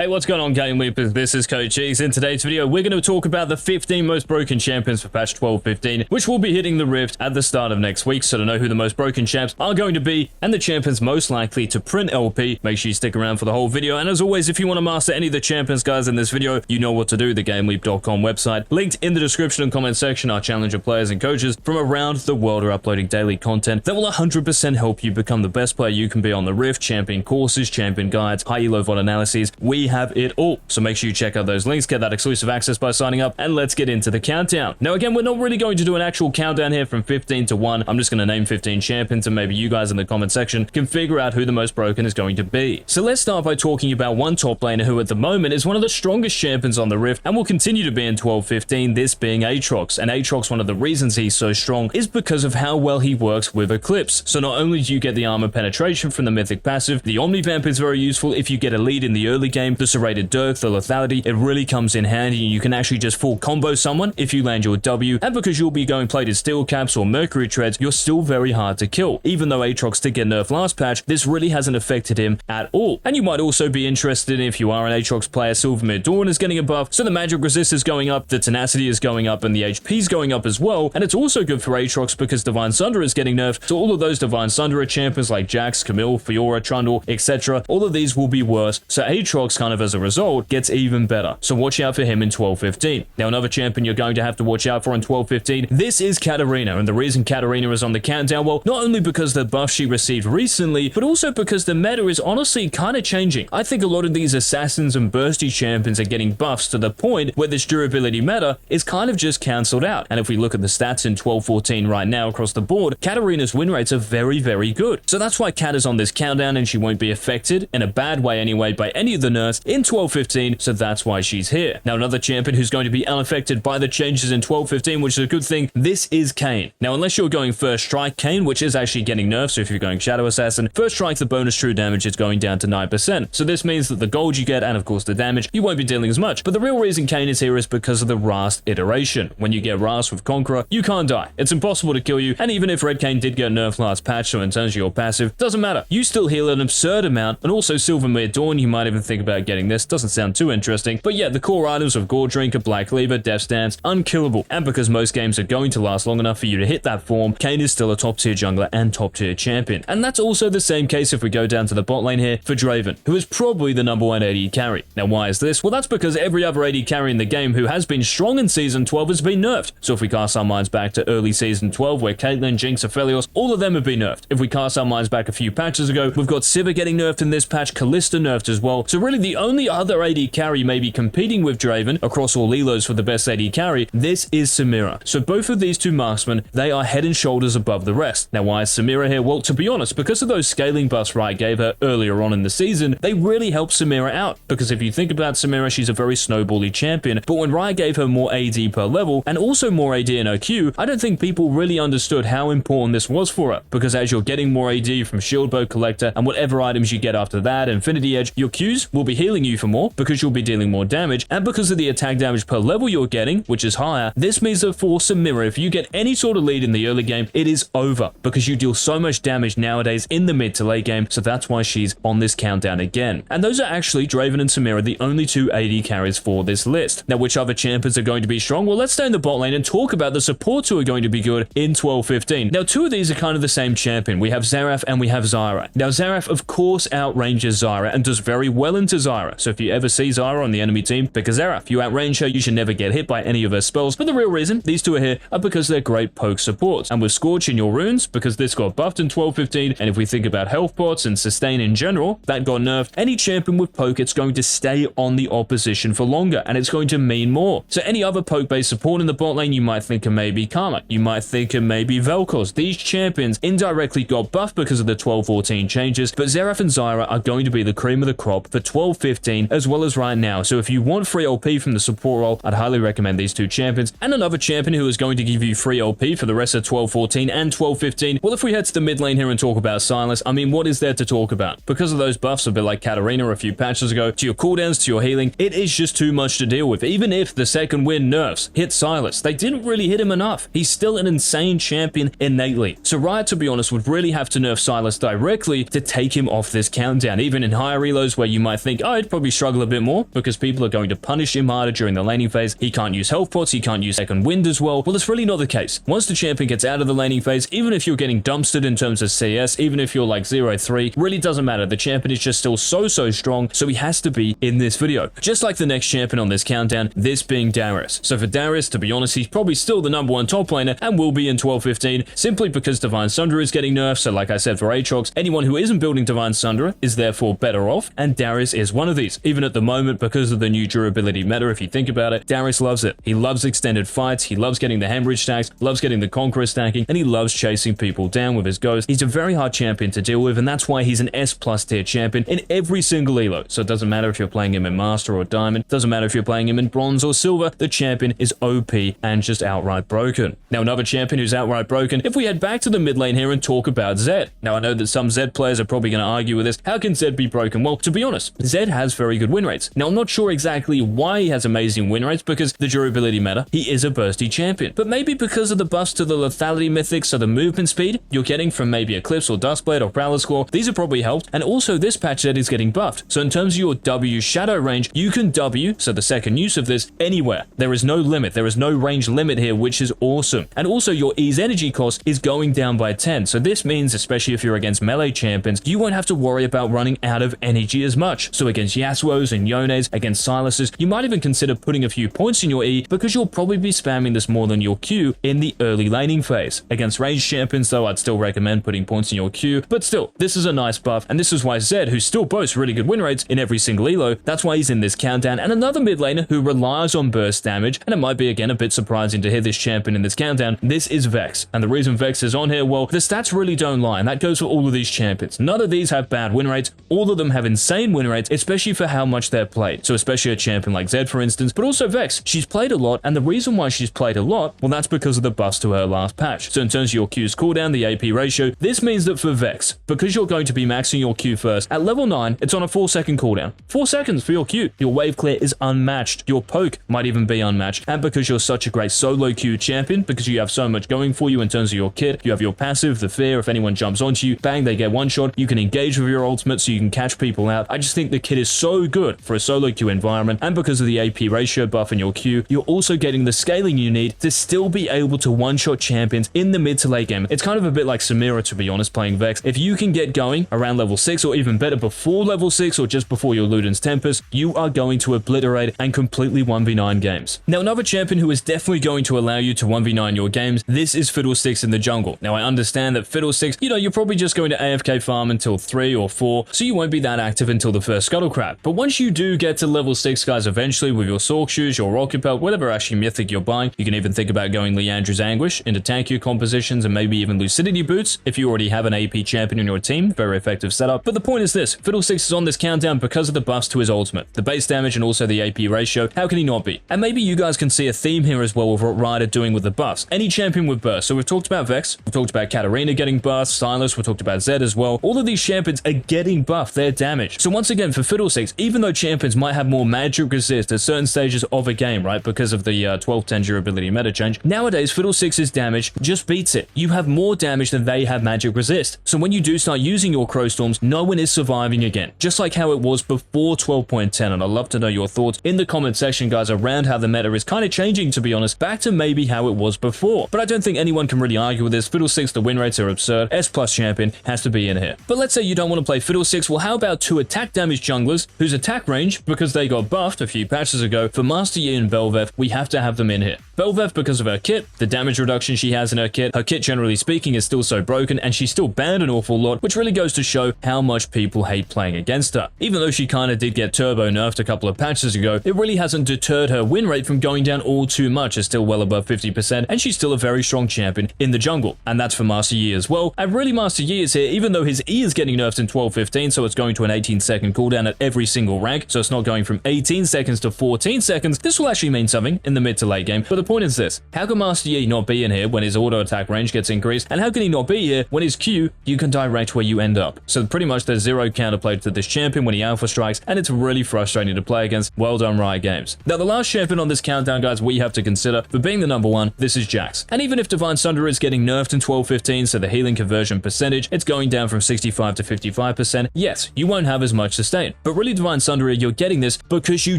Hey, what's going on, Game Weepers? This is Coach Cheese. In today's video, we're going to talk about the 15 most broken champions for patch 12.15, which will be hitting the Rift at the start of next week. So to know who the most broken champs are going to be and the champions most likely to print LP, make sure you stick around for the whole video. And as always, if you want to master any of the champions, guys, in this video, you know what to do. The GameLeap.com website, linked in the description and comment section, are challenger players and coaches from around the world are uploading daily content that will 100% help you become the best player you can be on the Rift. Champion courses, champion guides, high elo VOD analyses. We have it all. So make sure you check out those links, get that exclusive access by signing up, and let's get into the countdown. Now again, we're not really going to do an actual countdown here from 15 to 1. I'm just going to name 15 champions, and maybe you guys in the comment section can figure out who the most broken is going to be. So let's start by talking about one top laner who at the moment is one of the strongest champions on the Rift and will continue to be in 12.15, this being AAtrox. And AAtrox, one of the reasons he's so strong is because of how well he works with Eclipse. So not only do you get the armor penetration from the mythic passive, the Omni Vamp is very useful if you get a lead in the early game, the serrated Dirk, the lethality, it really comes in handy, and you can actually just full combo someone if you land your W, and because you'll be going plated steel caps or mercury treads, you're still very hard to kill. Even though Aatrox did get nerfed last patch, this really hasn't affected him at all. And you might also be interested in, if you are an Aatrox player, Silvermere Dawn is getting a buff, so the magic resist is going up, the tenacity is going up, and the HP is going up as well. And it's also good for Aatrox because Divine Sunder is getting nerfed, so all of those Divine Sunderer champions like Jax, Camille, Fiora, Trundle, etc., all of these will be worse, so Aatrox kind of as a result gets even better. So watch out for him in 12.15. Now another champion you're going to have to watch out for in 12.15, this is Katarina, and the reason Katarina is on the countdown, well, not only because the buff she received recently, but also because the meta is honestly kind of changing. I think a lot of these assassins and bursty champions are getting buffs to the point where this durability meta is kind of just cancelled out. And if we look at the stats in 12.14 right now across the board, Katarina's win rates are very, very good. So that's why Kat is on this countdown, and she won't be affected, in a bad way anyway, by any of the nerfs in 12.15, so that's why she's here. Now another champion who's going to be unaffected by the changes in 12.15, which is a good thing, this is Kayn. Now unless you're going first strike, Kayn, which is actually getting nerfed, so if you're going Shadow Assassin, first strike, the bonus true damage is going down to 9%. So this means that the gold you get, and of course the damage, you won't be dealing as much. But the real reason Kayn is here is because of the Rast iteration. When you get Rast with Conqueror, you can't die. It's impossible to kill you, and even if Red Kayn did get nerfed last patch, so in terms of your passive, doesn't matter. You still heal an absurd amount, and also Silvermere Dawn, you might even think about getting this. Doesn't sound too interesting, but yeah, the core items of Gore Drinker, Black Cleaver, Death Stance, unkillable. And because most games are going to last long enough for you to hit that form, Kayn is still a top tier jungler and top tier champion. And that's also the same case if we go down to the bot lane here for Draven, who is probably the #1 AD carry. Now why is this? Well, that's because every other AD carry in the game who has been strong in Season 12 has been nerfed. So if we cast our minds back to early Season 12, where Caitlyn, Jinx, Aphelios, all of them have been nerfed. If we cast our minds back a few patches ago, we've got Sivir getting nerfed in this patch, Kalista nerfed as well. So really the only other AD carry maybe competing with Draven across all elos for the best AD carry, this is Samira. So both of these two marksmen, they are head and shoulders above the rest. Now why is Samira here? Well, to be honest, because of those scaling buffs Riot gave her earlier on in the season, they really helped Samira out. Because if you think about Samira, she's a very snowbally champion, but when Riot gave her more AD per level, and also more AD in her Q, I don't think people really understood how important this was for her. Because as you're getting more AD from Shield Bow Collector, and whatever items you get after that, Infinity Edge, your Qs will be healing you for more, because you'll be dealing more damage, and because of the attack damage per level you're getting, which is higher, this means that for Samira, if you get any sort of lead in the early game, it is over, because you deal so much damage nowadays in the mid to late game, so that's why she's on this countdown again. And those are actually Draven and Samira, the only two AD carries for this list. Now which other champions are going to be strong? Well, let's stay in the bot lane and talk about the supports who are going to be good in 12.15. Now two of these are kind of the same champion. We have Xerath and we have Zyra. Now Xerath of course outranges Zyra and does very well into Zyra. So if you ever see Zyra on the enemy team, pick a Xerath. You outrange her, you should never get hit by any of her spells. But the real reason these two are here are because they're great poke supports. And with Scorch in your runes, because this got buffed in 12.15, and if we think about health pots and sustain in general, that got nerfed, any champion with poke, it's going to stay on the opposition for longer, and it's going to mean more. So any other poke-based support in the bot lane, you might think of maybe Karma, you might think of maybe Vel'Koz. These champions indirectly got buffed because of the 12.14 changes, but Xerath and Zyra are going to be the cream of the crop for 12.15 as well as right now. So if you want free LP from the support role, I'd highly recommend these two champions. And another champion who is going to give you free LP for the rest of 12.14 and 12.15, well, if we head to the mid lane here and talk about Sylas, I mean, what is there to talk about? Because of those buffs, a bit like Katarina a few patches ago, to your cooldowns, to your healing, it is just too much to deal with. Even if the second win nerfs hit Sylas, they didn't really hit him enough. He's still an insane champion innately. So Riot, to be honest, would really have to nerf Sylas directly to take him off this countdown. Even in higher reloads where you might think, I'd probably struggle a bit more because people are going to punish him harder during the laning phase. He can't use health pots, he can't use second wind as well. Well, that's really not the case. Once the champion gets out of the laning phase, even if you're getting dumpstered in terms of CS, even if you're like 0-3, really doesn't matter. The champion is just still so strong, so he has to be in this video. Just like the next champion on this countdown, this being Darius. So for Darius, to be honest, he's probably still the #1 top laner and will be in 12-15 simply because Divine Sundra is getting nerfed. So like I said, for AAtrox, anyone who isn't building Divine Sundra is therefore better off, and Darius is one of these. Even at the moment, because of the new durability meta, if you think about it, Darius loves it. He loves extended fights, he loves getting the hemorrhage stacks, loves getting the Conqueror stacking, and he loves chasing people down with his ghost. He's a very hard champion to deal with, and that's why he's an S+ tier champion in every single elo. So it doesn't matter if you're playing him in Master or Diamond, doesn't matter if you're playing him in Bronze or Silver, the champion is OP and just outright broken. Now another champion who's outright broken, if we head back to the mid lane here and talk about Zed. Now I know that some Zed players are probably going to argue with this. How can Zed be broken? Well, to be honest, Zed has very good win rates. Now I'm not sure exactly why he has amazing win rates because the durability meta, he is a bursty champion. But maybe because of the buffs to the lethality mythics, so the movement speed you're getting from maybe Eclipse or Duskblade or Prowler's Claw, these have probably helped. And also this patch Zed is getting buffed. So in terms of your W shadow range, you can W, so the second use of this, anywhere. There is no limit. There is no range limit here, which is awesome. And also your E's energy cost is going down by 10. So this means, especially if you're against melee champions, you won't have to worry about running out of energy as much. So against Yasuo's and Yone's, against Sylas's, you might even consider putting a few points in your E because you'll probably be spamming this more than your Q in the early laning phase. Against ranged champions though, I'd still recommend putting points in your Q, but still, this is a nice buff, and this is why Zed, who still boasts really good win rates in every single elo, that's why he's in this countdown. And another mid laner who relies on burst damage, and it might be again a bit surprising to hear this champion in this countdown, this is Vex. And the reason Vex is on here, well, the stats really don't lie, and that goes for all of these champions. None of these have bad win rates, all of them have insane win rates, especially for how much they're played. So especially a champion like Zed, for instance, but also Vex, she's played a lot, and the reason why she's played a lot, well, that's because of the buffs to her last patch. So in terms of your Q's cooldown, the AP ratio, this means that for Vex, because you're going to be maxing your Q first, at level 9, it's on a 4-second cooldown. 4 seconds for your Q. Your wave clear is unmatched. Your poke might even be unmatched. And because you're such a great solo Q champion, because you have so much going for you in terms of your kit, you have your passive, the fear, if anyone jumps onto you, bang, they get one shot, you can engage with your ultimate so you can catch people out. I just think the kit is so good for a solo Q environment, and because of the AP ratio buff in your Q, you're also getting the scaling you need to still be able to one-shot champions in the mid to late game. It's kind of a bit like Samira, to be honest, playing Vex. If you can get going around level 6 or even better before level 6 or just before your Luden's Tempest, you are going to obliterate and completely 1v9 games. Now another champion who is definitely going to allow you to 1v9 your games, this is Fiddlesticks in the jungle. Now I understand that Fiddlesticks, you're probably just going to AFK farm until 3 or 4, so you won't be that active until the first Scuttle Crab. But once you do get to level 6, guys, eventually with your Sork Shoes, your Rocket Belt, whatever actually mythic you're buying, you can even think about going Leandra's Anguish into tankier compositions and maybe even Lucidity Boots if you already have an AP champion in your team. Very effective setup. But the point is this, Fiddlesticks is on this countdown because of the buffs to his ultimate, the base damage and also the AP ratio. How can he not be? And maybe you guys can see a theme here as well with what Ryder doing with the buffs. Any champion with burst. So we've talked about Vex, we've talked about Katarina getting buffs, Sylas, we talked about Zed as well. All of these champions are getting buffed, their damage. So once again, for Fiddlesticks, even though champions might have more magic resist at certain stages of a game, right, because of the 12-10 durability meta change, nowadays Fiddlesticks' damage just beats it. You have more damage than they have magic resist. So when you do start using your Crow Storms, no one is surviving again. Just like how it was before 12.10, and I'd love to know your thoughts in the comment section, guys, around how the meta is kind of changing, to be honest, back to maybe how it was before. But I don't think anyone can really argue with this. Fiddlesticks, the win rates are absurd. S+ champion has to be in here. But let's say you don't want to play Fiddlesticks, well, how about 2 attack damage junglers whose attack range, because they got buffed a few patches ago, for Master Yi and Bel'Veth, we have to have them in here. Bel'Veth because of her kit, the damage reduction she has in her kit generally speaking is still so broken, and she's still banned an awful lot, which really goes to show how much people hate playing against her. Even though she kind of did get turbo nerfed a couple of patches ago, it really hasn't deterred her win rate from going down all too much. It's still well above 50%, and she's still a very strong champion in the jungle, and that's for Master Yi as well. And really Master Yi is here, even though his E is getting nerfed in 12-15, so it's going to an 18-second cooldown at every single rank, so it's not going from 18 seconds to 14 seconds. This will actually mean something in the mid to late game, but the point is this, how can Master Yi not be in here when his auto attack range gets increased, and how can he not be here when his Q, you can direct where you end up? So pretty much there's zero counterplay to this champion when he alpha strikes, and it's really frustrating to play against. Well done, Riot Games. Now the last champion on this countdown, guys, we have to consider for being the #1, this is Jax. And even if Divine Sundra is getting nerfed in 12-15, so the healing conversion percentage, it's going down from 65 to 55%, yes, you won't have as much sustain. But really, Divine Sunderer, you're getting this because you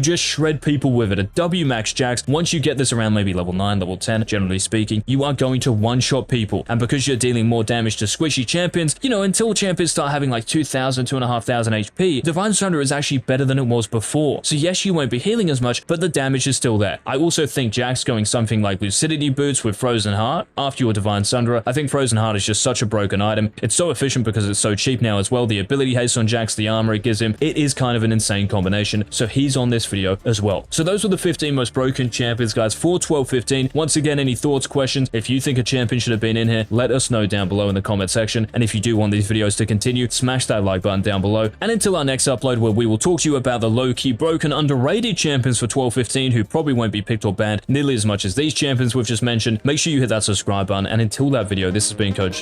just shred people with it. A W max Jax, once you get this around maybe level 9, level 10, generally speaking, you are going to one-shot people. And because you're dealing more damage to squishy champions, you know, until champions start having like 2,000, 2,500 HP, Divine Sunderer is actually better than it was before. So yes, you won't be healing as much, but the damage is still there. I also think Jax going something like Lucidity Boots with Frozen Heart after your Divine Sunderer. I think Frozen Heart is just such a broken item. It's so efficient because it's so cheap now as well. The ability haste on Jax, the armor it gives him, it is kind of an insane combination. So he's on this video as well. So those were the 15 most broken champions, guys, for 12-15. Once again, any thoughts, questions? If you think a champion should have been in here, let us know down below in the comment section. And if you do want these videos to continue, smash that like button down below. And until our next upload, where we will talk to you about the low-key broken underrated champions for 12-15 who probably won't be picked or banned nearly as much as these champions we've just mentioned, make sure you hit that subscribe button. And until that video, this has been Coach